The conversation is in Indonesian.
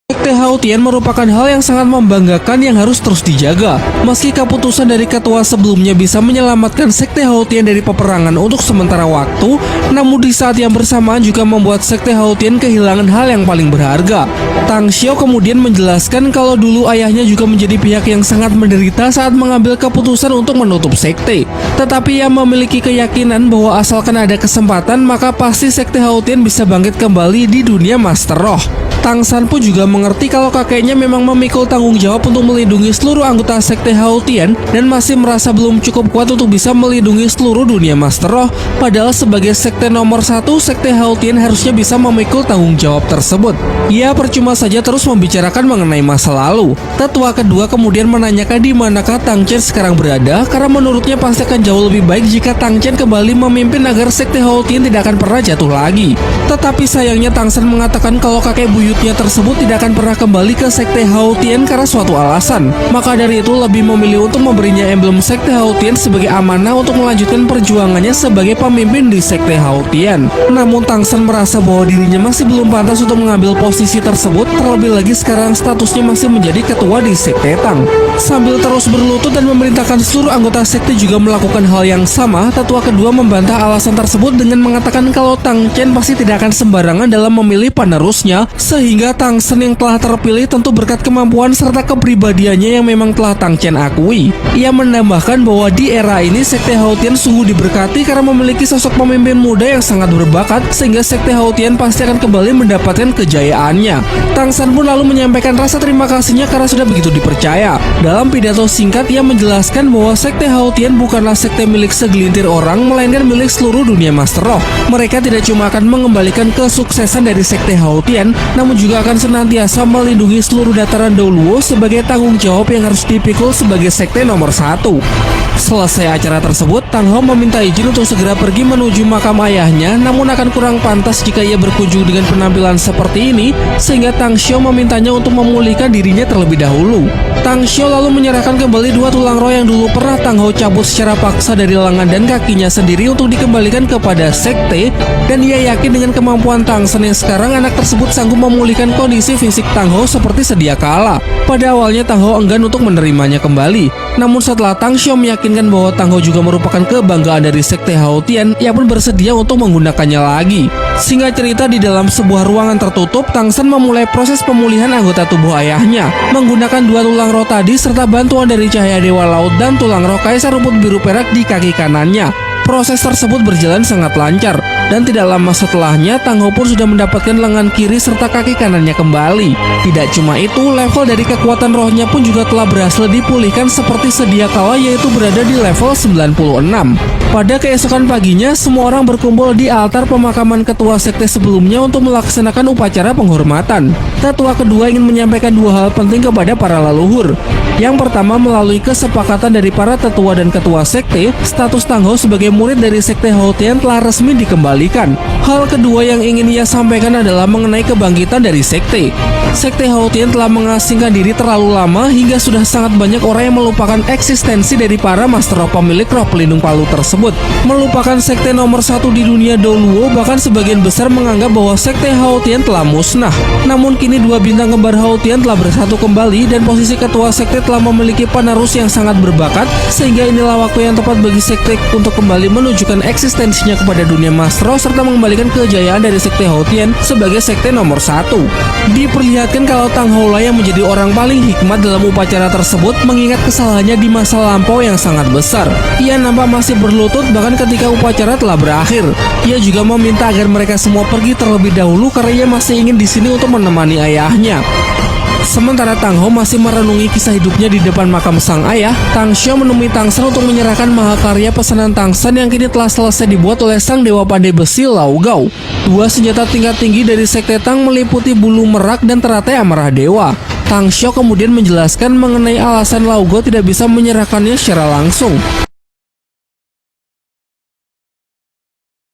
Sekte Haotian merupakan hal yang sangat membanggakan yang harus terus dijaga. Meski keputusan dari ketua sebelumnya bisa menyelamatkan Sekte Haotian dari peperangan untuk sementara waktu, namun di saat yang bersamaan juga membuat Sekte Haotian kehilangan hal yang paling berharga. Tang Xiao kemudian menjelaskan kalau dulu ayahnya juga menjadi pihak yang sangat menderita saat mengambil keputusan untuk menutup sekte. Tetapi ia memiliki keyakinan bahwa asalkan ada kesempatan, maka pasti Sekte Haotian bisa bangkit kembali di dunia Master Roh. Tang San pun juga mengerti kalau kakeknya memang memikul tanggung jawab untuk melindungi seluruh anggota Sekte Haotian dan masih merasa belum cukup kuat untuk bisa melindungi seluruh dunia Master Roh. Padahal sebagai sekte nomor 1, Sekte Haotian harusnya bisa memikul tanggung jawab tersebut. Ia percuma saja terus membicarakan mengenai masa lalu. Tetua kedua kemudian menanyakan di manakah Tang Chen sekarang berada, karena menurutnya pasti akan jauh lebih baik jika Tang Chen kembali memimpin agar Sekte Haotian tidak akan pernah jatuh lagi. Tetapi sayangnya Tang San mengatakan kalau kakek buyutnya tersebut tidak akan pernah kembali ke Sekte Haotian karena suatu alasan. Maka dari itu lebih memilih untuk memberinya emblem Sekte Haotian sebagai amanah untuk melanjutkan perjuangannya sebagai pemimpin di Sekte Haotian. Namun Tang San merasa bahwa dirinya masih belum pantas untuk mengambil posisi tersebut, terlebih lagi sekarang statusnya masih menjadi ketua di Sekte Tang. Sambil terus berlutut dan memerintahkan seluruh anggota sekte juga melakukan hal yang sama, tetua kedua membantah alasan tersebut dengan mengatakan kalau Tang Chen pasti tidak akan sembarangan dalam memilih penerusnya, sehingga Tang San yang telah terpilih tentu berkat kemampuan serta kepribadiannya yang memang telah Tang Chen akui. Ia menambahkan bahwa di era ini Sekte Haotian sungguh diberkati karena memiliki sosok pemimpin muda yang sangat berbakat, sehingga Sekte Haotian pasti akan kembali mendapatkan kejayaannya. Tang San pun lalu menyampaikan rasa terima kasihnya karena sudah begitu dipercaya. Dalam pidato singkat, ia menjelaskan bahwa Sekte Haotian bukanlah sekte milik segelintir orang, melainkan milik seluruh dunia Master Roh. Mereka tidak cuma akan mengembalikan kesuksesan dari Sekte Haotian, namun juga akan senantiasa melindungi seluruh dataran Douluo sebagai tanggung jawab yang harus dipikul sebagai sekte nomor 1. Selesai acara tersebut, Tang Hao meminta izin untuk segera pergi menuju makam ayahnya, namun akan kurang pantas jika ia berkunjung dengan penampilan seperti ini, sehingga Tang Xiao memintanya untuk memulihkan dirinya terlebih dahulu. Tang Xiao lalu menyerahkan kembali 2 tulang roh yang dulu pernah Tang Hao cabut secara paksa dari lengan dan kakinya sendiri untuk dikembalikan kepada sekte, dan ia yakin dengan kemampuan Tang San yang sekarang anak tersebut sanggup memulihkan kondisi fisik Tang Hao seperti sedia kala. Pada awalnya Tang Hao enggan untuk menerimanya kembali, namun setelah Tang Xiao meyakinkan bahwa Tang Hao juga merupakan kebanggaan dari Sekte Haotian, ia pun bersedia untuk menggunakannya lagi. Singkat cerita, di dalam sebuah ruangan tertutup, Tang San memulai proses pemulihan anggota tubuh ayahnya menggunakan 2 tulang roh tadi serta bantuan dari cahaya Dewa Laut dan tulang roh Kaisar Rumput Biru Perak di kaki kanannya. Proses tersebut berjalan sangat lancar, dan tidak lama setelahnya Tang Hao pun sudah mendapatkan lengan kiri serta kaki kanannya kembali. Tidak cuma itu, level dari kekuatan rohnya pun juga telah berhasil dipulihkan seperti sedia kala, yaitu berada di level 96. Pada keesokan paginya, semua orang berkumpul di altar pemakaman ketua sekte sebelumnya untuk melaksanakan upacara penghormatan. Tetua kedua ingin menyampaikan 2 hal penting kepada para leluhur. Yang pertama, melalui kesepakatan dari para tetua dan ketua sekte, status Tang Hao sebagai murid dari Sekte Haotian telah resmi dikembalikan. Hal kedua yang ingin ia sampaikan adalah mengenai kebangkitan dari sekte. Sekte Haotian telah mengasingkan diri terlalu lama hingga sudah sangat banyak orang yang melupakan eksistensi dari para Master Roh pemilik roh pelindung palu tersebut. Melupakan sekte nomor 1 di dunia Douluo, bahkan sebagian besar menganggap bahwa Sekte Haotian telah musnah. Namun kini 2 bintang kembar Haotian telah bersatu kembali dan posisi ketua sekte telah memiliki penerus yang sangat berbakat, sehingga inilah waktu yang tepat bagi sekte untuk kembali menunjukkan eksistensinya kepada dunia Master Roh serta mengembalikan kejayaan dari Sekte Haotian sebagai sekte nomor 1. Diperlihatkan kalau Tang Hao lah yang menjadi orang paling hikmat dalam upacara tersebut, mengingat kesalahannya di masa lampau yang sangat besar. Ia nampak masih berlutut bahkan ketika upacara telah berakhir. Ia juga meminta agar mereka semua pergi terlebih dahulu karena ia masih ingin di sini untuk menemani ayahnya. Sementara Tang Hao masih merenungi kisah hidupnya di depan makam sang ayah, Tang Xiao menemui Tang San untuk menyerahkan mahakarya pesanan Tang San yang kini telah selesai dibuat oleh sang dewa pandai besi Lao Gao. 2 senjata tingkat tinggi dari Sekte Tang meliputi bulu merak dan teratai amarah dewa. Tang Xiao kemudian menjelaskan mengenai alasan Lao Gao tidak bisa menyerahkannya secara langsung.